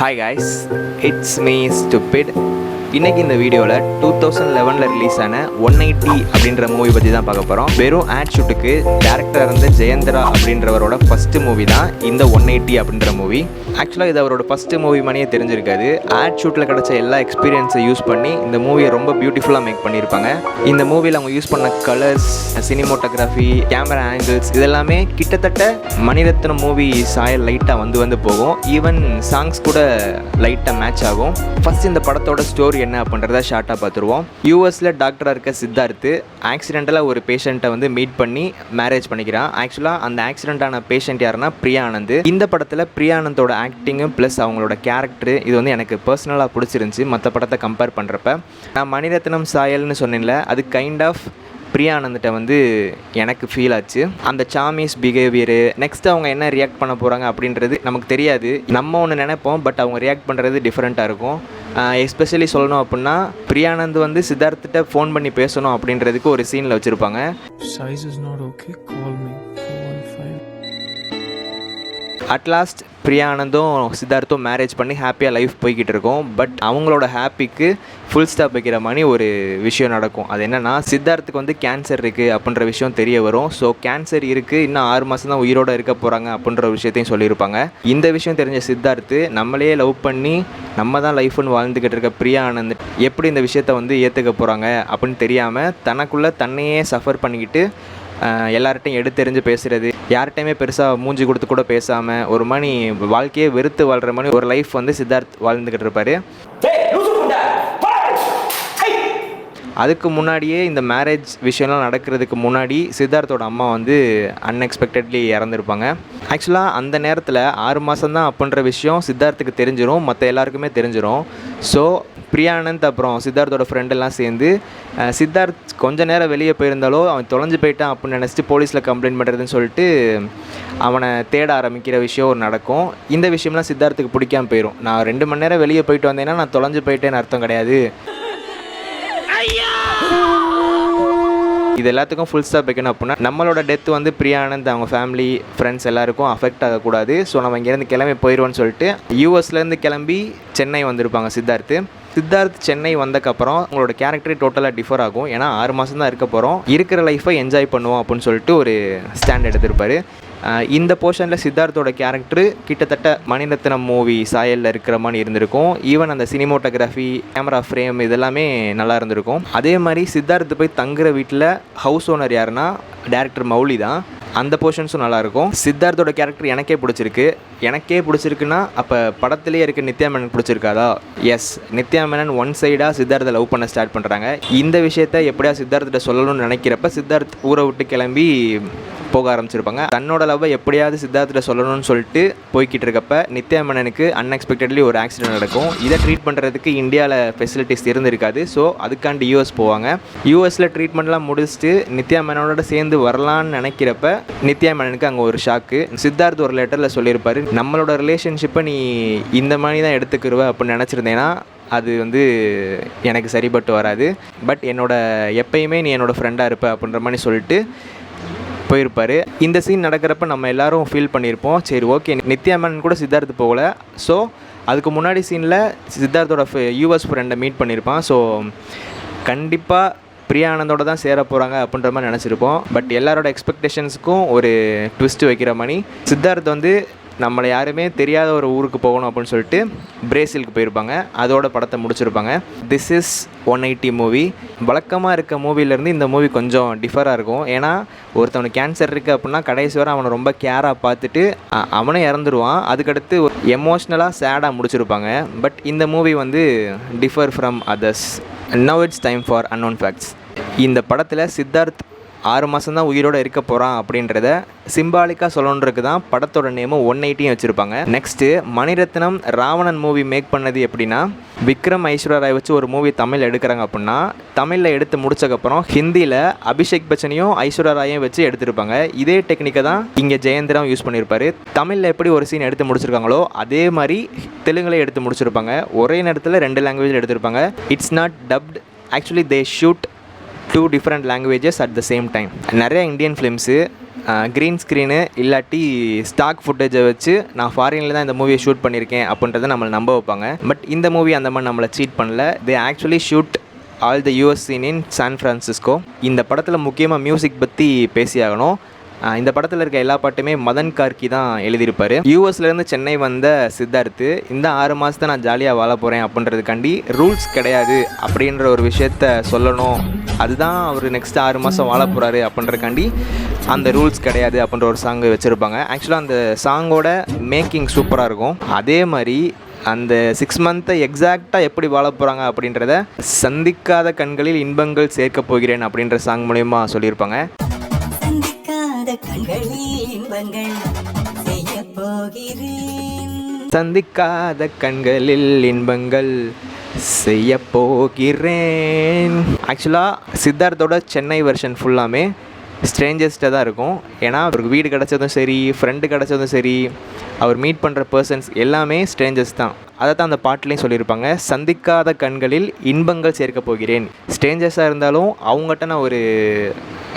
Hi guys, it's me Stupid. இன்றைக்கி இந்த வீடியோவில் 2011 ரிலீஸ் ஆன 180 அப்படின்ற மூவி பற்றி தான் பார்க்க போகிறோம். வெறும் ஆட் ஷூட்டுக்கு டேரக்டராக இருந்த ஜெயந்திரா அப்படின்றவரோட ஃபஸ்ட்டு மூவி தான் இந்த 180 அப்படின்ற மூவி. ஆக்சுவலாக இது அவரோட ஃபஸ்ட்டு மூவி மாதிரியே தெரிஞ்சிருக்காது. ஆட் ஷூட்டில் கிடச்ச எல்லா எக்ஸ்பீரியன்ஸை யூஸ் பண்ணி இந்த மூவியை ரொம்ப பியூட்டிஃபுல்லாக மேக் பண்ணியிருப்பாங்க. இந்த மூவியில் அவங்க யூஸ் பண்ண கலர்ஸ், சினிமோட்டோகிராஃபி, கேமரா ஆங்கிள்ஸ் இதெல்லாமே கிட்டத்தட்ட மணிரத்னம் மூவி சாயல் லைட்டாக வந்து போகும். ஈவன் சாங்ஸ் கூட லைட்டாக மேட்ச் ஆகும். ஃபஸ்ட் இந்த படத்தோட ஸ்டோரி என்ன அப்படின்றத ஷார்ட்டாக பார்த்துருவோம். யூஎஸில் டாக்டராக இருக்க சித்தார்த்து ஆக்சிடென்டலாக ஒரு பேஷண்ட்டை வந்து மீட் பண்ணி மேரேஜ் பண்ணிக்கிறான். ஆக்சுவலாக அந்த ஆக்சிடென்ட்டான பேஷண்ட் யாருன்னா பிரியா ஆனந்த். இந்த படத்தில் பிரியா ஆனந்தோட ஆக்டிங்கும் ப்ளஸ் அவங்களோட கேரக்டர் இது வந்து எனக்கு பர்சனலாக பிடிச்சிருந்துச்சி. மற்ற படத்தை கம்பேர் பண்ணுறப்ப நான் மணிரத்னம் சாயல்னு சொன்னேன்ல, அது கைண்ட் ஆஃப் பிரியா ஆனந்திட்ட வந்து எனக்கு ஃபீல் ஆச்சு. அந்த சாமீஸ் பிஹேவியரு, நெக்ஸ்ட் அவங்க என்ன ரியாக்ட் பண்ண போகிறாங்க அப்படின்றது நமக்கு தெரியாது. நம்ம ஒன்று நினைப்போம், பட் அவங்க ரியாக்ட் பண்ணுறது டிஃப்ரெண்ட்டாக இருக்கும். எஸ்பெஷலி சொல்லணும் அப்படின்னா பிரியானந்த் வந்து சித்தார்த்திட்ட ஃபோன் பண்ணி பேசணும் அப்படின்றதுக்கு ஒரு சீனில் வச்சுருப்பாங்க. அட்லாஸ்ட் பிரியா ஆனந்தும் சித்தார்த்தும் மேரேஜ் பண்ணி ஹாப்பியாக லைஃப் போய்கிட்டு இருக்கும். பட் அவங்களோட ஹாப்பிக்கு ஃபுல் ஸ்டாப் வைக்கிற மாதிரி ஒரு விஷயம் நடக்கும். அது என்னென்னா, சித்தார்த்துக்கு வந்து கேன்சர் இருக்குது அப்படின்ற விஷயம் தெரிய வரும். ஸோ கேன்சர் இருக்குது, இன்னும் 6 மாதம் தான் உயிரோடு இருக்க போகிறாங்க அப்படின்ற விஷயத்தையும் சொல்லியிருப்பாங்க. இந்த விஷயம் தெரிஞ்ச சித்தார்த்து நம்மளே லவ் பண்ணி நம்ம தான் லைஃப்னு வாழ்ந்துக்கிட்டு இருக்க பிரியா ஆனந்த் எப்படி இந்த விஷயத்தை வந்து ஏற்றுக்க போகிறாங்க அப்படின்னு தெரியாமல் தனக்குள்ளே தன்னையே சஃபர் பண்ணிக்கிட்டு எல்லார்ட்டையும் எடுத்தெறிஞ்சு பேசுகிறது, யார்கிட்டையுமே பெருசாக மூஞ்சி கொடுத்து கூட பேசாமல் ஒரு மாதிரி வாழ்க்கையே வெறுத்து வாழ்கிற மாதிரி ஒரு லைஃப் வந்து சித்தார்த் வாழ்ந்துக்கிட்டு இருப்பார். அதுக்கு முன்னாடியே இந்த மேரேஜ் விஷயம்லாம் நடக்கிறதுக்கு முன்னாடி சித்தார்த்தோட அம்மா வந்து அன்எக்ஸ்பெக்டட்லி இறந்துருப்பாங்க. ஆக்சுவலாக அந்த நேரத்தில் 6 மாதம் தான் அப்படின்ற விஷயம் சித்தார்த்துக்கு தெரிஞ்சிடும், மற்ற எல்லாருக்குமே தெரிஞ்சிடும். ஸோ பிரியானந்த் அப்புறம் சித்தார்த்தோட ஃப்ரெண்டெல்லாம் சேர்ந்து சித்தார்த் கொஞ்ச நேரம் வெளியே போயிருந்தாலோ அவன் தொலைஞ்சு போயிட்டான் அப்படின்னு நினச்சிட்டு போலீஸில் கம்ப்ளைண்ட் பண்ணுறதுன்னு சொல்லிட்டு அவனை தேட ஆரம்பிக்கிற விஷயம் ஒரு நடக்கும். இந்த விஷயம்லாம் சித்தார்த்துக்கு பிடிக்காமல் போயிடும். நான் 2 மணி நேரம் வெளியே போயிட்டு வந்தேன்னா நான் தொலைஞ்சு போயிட்டேன்னு அர்த்தம் கிடையாது. இது எல்லாத்துக்கும் ஃபுல் ஸ்டாப் வைக்கணும் அப்படின்னா நம்மளோட டெத் வந்து பிரியா ஆனந்த் அவங்க ஃபேமிலி ஃப்ரெண்ட்ஸ் எல்லாருக்கும் அஃபெக்ட் ஆகக்கூடாது. ஸோ நம்ம இங்கேருந்து கிளம்பி போயிடுவோன்னு சொல்லிட்டு யூஎஸ்லேருந்து கிளம்பி சென்னை வந்திருப்பாங்க சித்தார்த் சென்னை வந்தக்கப்புறம் அவங்களோட கேரக்டரே டோட்டலாக டிஃபர் ஆகும். ஏன்னா 6 மாதம் தான் இருக்க போகிறோம், இருக்கிற லைஃப்பை என்ஜாய் பண்ணுவோம் அப்படின்னு சொல்லிட்டு ஒரு ஸ்டாண்ட் எடுத்திருப்பார். இந்த போர்ஷனில் சித்தார்த்தோட கேரக்டர் கிட்டத்தட்ட மணிரத்னம் மூவி சாயலில் இருக்கிற மாதிரி இருந்திருக்கும். ஈவன் அந்த சினிமோட்டோகிராஃபி, கேமரா ஃப்ரேம் இதெல்லாமே நல்லா இருந்திருக்கும். அதே மாதிரி சித்தார்த்து போய் தங்குற வீட்டில் ஹவுஸ் ஓனர் யாருன்னா டேரக்டர் மௌலி தான். அந்த போர்ஷன்ஸும் நல்லாயிருக்கும். சித்தார்த்தோட கேரக்டர் எனக்கே பிடிச்சிருக்குன்னா அப்போ படத்துலேயே இருக்க நித்யா மேனன் பிடிச்சிருக்காதா? எஸ், நித்யா மேனன் ஒன் சைடாக சித்தார்த்தை லவ் பண்ண ஸ்டார்ட் பண்ணுறாங்க. இந்த விஷயத்த எப்படியா சித்தார்த்திட்ட சொல்லணும்னு நினைக்கிறப்ப சித்தார்த் ஊரை விட்டு கிளம்பி போக ஆரம்பிச்சிருப்பாங்க. தன்னோட லவ்வை எப்படியாவது சித்தார்த்திட்ட சொல்லணும்னு சொல்லிட்டு போய்கிட்டு இருக்கப்ப நித்யா மேனனுக்கு அன்எக்ஸ்பெக்டட்லி ஒரு ஆக்சிடென்ட் நடக்கும். இதை ட்ரீட் பண்ணுறதுக்கு இந்தியாவில் ஃபெசிலிட்டிஸ் இருந்திருக்காது. ஸோ அதுக்காண்டி யூஎஸ் போவாங்க. யூஎஸில் ட்ரீட்மெண்ட்லாம் முடிச்சுட்டு நித்யா மேனனோட சேர்ந்து வரலான்னு நினைக்கிறப்ப நித்யா மேனனுக்கு அங்கே ஒரு ஷாக்கு. சித்தார்த் ஒரு லெட்டரில் சொல்லியிருப்பார், நம்மளோட ரிலேஷன்ஷிப்பை நீ இந்த மாதிரி தான் எடுத்துக்கிருவ அப்படின்னு நினச்சிருந்தேன்னா அது வந்து எனக்கு சரிப்பட்டு வராது. பட் எப்பயுமே நீ என்னோடய ஃப்ரெண்டாக இருப்ப அப்படின்ற மாதிரி சொல்லிட்டு போயிருப்பார். இந்த சீன் நடக்கிறப்ப நம்ம எல்லோரும் ஃபீல் பண்ணியிருப்போம், சரி ஓகே நித்யா மேனன் கூட சித்தார்த்து போகலை. ஸோ அதுக்கு முன்னாடி சீனில் சித்தார்த்தோட யூஎஸ் ஃப்ரெண்டை மீட் பண்ணியிருப்பான். ஸோ கண்டிப்பாக பிரியா ஆனந்தோட தான் சேர போகிறாங்க அப்படின்ற மாதிரி நினச்சிருப்போம். பட் எல்லாரோட எக்ஸ்பெக்டேஷன்ஸுக்கும் ஒரு ட்விஸ்ட் வைக்கிற மாதிரி சித்தார்த் வந்து நம்மளை யாருமே தெரியாத ஒரு ஊருக்கு போகணும் அப்படின்னு சொல்லிட்டு பிரேசிலுக்கு போயிருப்பாங்க. அதோட படத்தை முடிச்சிருப்பாங்க. This is 180 movie. வழக்கமாக இருக்க மூவிலேருந்து இந்த மூவி கொஞ்சம் டிஃபராக இருக்கும். ஏன்னா ஒருத்தவனுக்கு கேன்சர் இருக்குது அப்படின்னா கடைசி வரை அவனை ரொம்ப கேராக பார்த்துட்டு அவனே இறந்துருவான். அதுக்கடுத்து எமோஷ்னலாக சேடாக முடிச்சிருப்பாங்க. பட் இந்த மூவி வந்து differ from others. Now it's time for unknown facts. இந்த படத்தில் சித்தார்த் 6 மாதம் தான் உயிரோடு இருக்க போகிறான் அப்படின்றத சிம்பாலிக்காக சொல்லணுன்றதுக்கு தான் படத்தோட நேமும் 180 வச்சுருப்பாங்க. Next Maniratnam Raavanan movie make பண்ணது எப்படின்னா, விக்ரம் ஐஸ்வர்யா ராய் வச்சு ஒரு மூவி தமிழ் எடுக்கிறாங்க அப்படின்னா தமிழில் எடுத்து முடிச்சக்கப்புறம் ஹிந்தியில் அபிஷேக் பச்சனையும் ஐஸ்வர்யா ராயும் வச்சு எடுத்திருப்பாங்க. இதே டெக்னிக்கை தான் இங்கே ஜெயந்திரம் யூஸ் பண்ணியிருப்பார். தமிழில் எப்படி ஒரு சீன் எடுத்து முடிச்சிருக்காங்களோ அதே மாதிரி தெலுங்குல எடுத்து முடிச்சிருப்பாங்க. ஒரே நேரத்தில் 2 லாங்குவேஜில் எடுத்திருப்பாங்க. It's not dubbed, actually they shoot 2 different languages at the same time. நிறைய இந்தியன் ஃபிலிம்ஸு க்ரீன் ஸ்க்ரீனு இல்லாட்டி ஸ்டாக் ஃபுட்டேஜை வச்சு நான் ஃபாரினில் தான் இந்த மூவியை ஷூட் பண்ணியிருக்கேன் அப்படின்றத நம்மளை நம்ப வைப்பாங்க. பட் இந்த மூவி அந்த மாதிரி நம்மளை சீட் பண்ணல. They actually shoot all the US scene in San Francisco. இந்த படத்தில் முக்கியமாக மியூசிக் பற்றி பேசியாகணும். இந்த படத்தில் இருக்க எல்லா பாட்டுமே மதன் கார்கி தான் எழுதியிருப்பார். யூஎஸ்லேருந்து சென்னை வந்த சித்தார்த்து இந்த 6 மாதத்தை நான் ஜாலியாக வாழ போகிறேன் அப்படின்றதுக்காண்டி ரூல்ஸ் கிடையாது அப்படின்ற ஒரு விஷயத்த சொல்லணும். அதுதான் அவர் நெக்ஸ்ட் 6 மாதம் வாழ போகிறாரு அப்படின்றதுக்காண்டி அந்த ரூல்ஸ் கிடையாது அப்படின்ற ஒரு சாங் வச்சுருப்பாங்க. ஆக்சுவலாக அந்த சாங்கோட மேக்கிங் சூப்பராக இருக்கும். அதே மாதிரி அந்த 6 மந்த்தை எக்ஸாக்டாக எப்படி வாழ போகிறாங்க அப்படின்றத சந்திக்காத கண்களில் இன்பங்கள் சேர்க்க போகிறேன் அப்படின்ற சாங் மூலயமா சொல்லியிருப்பாங்க. சந்திக்காத கண்களில் இன்பங்கள் செய்ய போகிறேன். ஆக்சுவலாக சித்தார்த்தோட சென்னை வெர்ஷன் ஃபுல்லாமே ஸ்ட்ரேஞ்சர்ஸ்ட்டாக தான் இருக்கும். ஏன்னா அவருக்கு வீடு கிடச்சதும் சரி, ஃப்ரெண்டு கிடச்சதும் சரி, அவர் மீட் பண்ணுற பர்சன்ஸ் எல்லாமே ஸ்ட்ரேஞ்சர்ஸ் தான். அதை தான் அந்த பாட்டிலையும் சொல்லியிருப்பாங்க. சந்திக்காத கண்களில் இன்பங்கள் சேர்க்க போகிறேன். ஸ்ட்ரேஞ்சர்ஸாக இருந்தாலும் அவங்ககிட்ட நான் ஒரு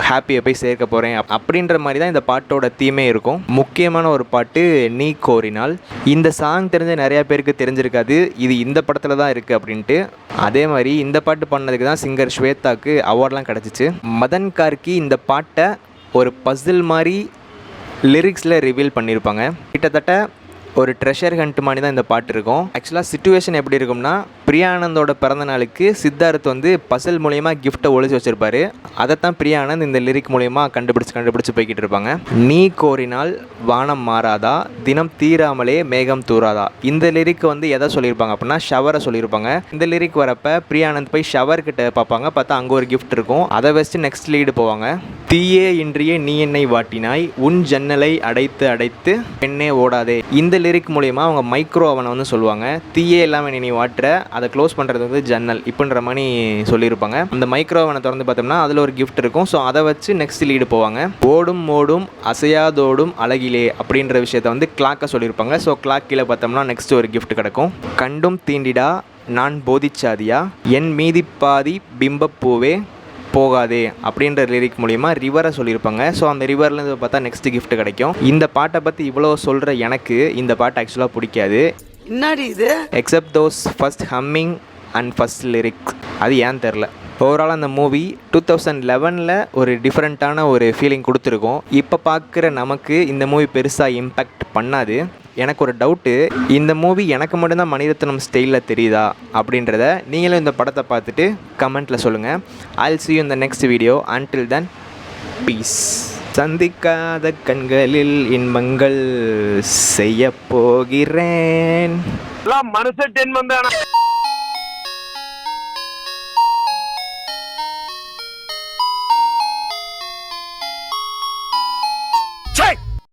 ஹாப்பியை போய் சேர்க்க போகிறேன் அப்படின்ற மாதிரி தான் இந்த பாட்டோட தீமே இருக்கும். முக்கியமான ஒரு பாட்டு நீ கோரினால். இந்த சாங் தெரிஞ்ச நிறையா பேருக்கு தெரிஞ்சிருக்காது இது இந்த படத்தில் தான் இருக்குது அப்படின்ட்டு. அதே மாதிரி இந்த பாட்டு பண்ணதுக்கு தான் சிங்கர் ஸ்வேதாவுக்கு அவார்ட்லாம் கிடச்சிச்சு. மதன் கார்கி இந்த பாட்டை ஒரு பசில் மாதிரி லிரிக்ஸில் ரிவீல் பண்ணியிருப்பாங்க. கிட்டத்தட்ட ஒரு ட்ரெஷர் ஹண்ட் மாதிரி தான் இந்த பாட்டு இருக்கும். ஆக்சுவலாக சிச்சுவேஷன் எப்படி இருக்கும்னா, பிரியானந்தோட பிறந்த நாளுக்கு சித்தார்த் வந்து பசில் மூலயமா கிஃப்ட்டை ஒழிச்சு வச்சுருப்பாரு. அதைத்தான் பிரியானந்த் இந்த லிரிக் மூலயமா கண்டுபிடிச்சு போய்கிட்டு இருப்பாங்க. நீ கோரினால் வானம் மாறாதா, தினம் தீராமலே மேகம் தூராதா. இந்த லிரிக் வந்து எதை சொல்லியிருப்பாங்க அப்படின்னா ஷவரை சொல்லியிருப்பாங்க. இந்த லிரிக் வரப்போ பிரியானந்த் போய் ஷவர் கிட்ட பார்ப்பாங்க. பார்த்தா அங்கே ஒரு கிஃப்ட் இருக்கும். அதை வச்சு நெக்ஸ்ட் லீடு போவாங்க. தீயே இன்றியே நீ என்னை வாட்டினாய், உன் ஜன்னலை அடைத்து அடைத்து பெண்ணே ஓடாதே. இந்த லிரிக் மூலயமா அவங்க மைக்ரோ அவனை வந்து சொல்லுவாங்க. தீயே இல்லாமல் நீ வாட்டுற, அதை க்ளோஸ் பண்ணுறது வந்து ஜன்னல் இப்படின்ற மாதிரி சொல்லியிருப்பாங்க. அந்த மைக்ரோ அவனை திறந்து பார்த்தோம்னா அதில் ஒரு கிஃப்ட் இருக்கும். ஸோ அதை வச்சு நெக்ஸ்ட் லீடு போவாங்க. ஓடும் ஓடும் அசையாதோடும் அழகிலே அப்படின்ற விஷயத்த வந்து கிளாக்கை சொல்லியிருப்பாங்க. ஸோ கிளாக் கீழே பார்த்தோம்னா நெக்ஸ்ட் ஒரு கிஃப்ட் கிடைக்கும். கண்டும் தீண்டிடா நான் போதிச்சாதியா, என் மீதி பாதி பிம்பப்பூவே போகாதே அப்படின்ற லிரிக் மூலிமா ரிவரை சொல்லியிருப்பாங்க. ஸோ அந்த ரிவர்லேருந்து பார்த்தா நெக்ஸ்ட் கிஃப்ட் கிடைக்கும். இந்த பாட்டை பற்றி இவ்வளோ சொல்கிற எனக்கு இந்த பாட்டு ஆக்சுவலாக பிடிக்காது. என்னடி இது? Except those first humming and first lyric. அது ஏன் தெரில. ஓவரால் அந்த மூவி 2011 ஒரு டிஃப்ரெண்ட்டான ஒரு ஃபீலிங் கொடுத்துருக்கோம். இப்போ பார்க்குற நமக்கு இந்த மூவி பெருசாக இம்பேக்ட் பண்ணாது. எனக்கு ஒரு டவுட்டு, இந்த மூவி எனக்கு மட்டும்தான் மணிரத்னம் ஸ்டைலில் தெரியுதா அப்படின்றத நீங்களும் இந்த படத்தை பார்த்துட்டு கமெண்ட்டில் சொல்லுங்கள். I'll see you in the next video. Until then, peace. சந்திக்காத கண்களில் இன்பங்கள் செய்ய போகிறேன். மனுஷன்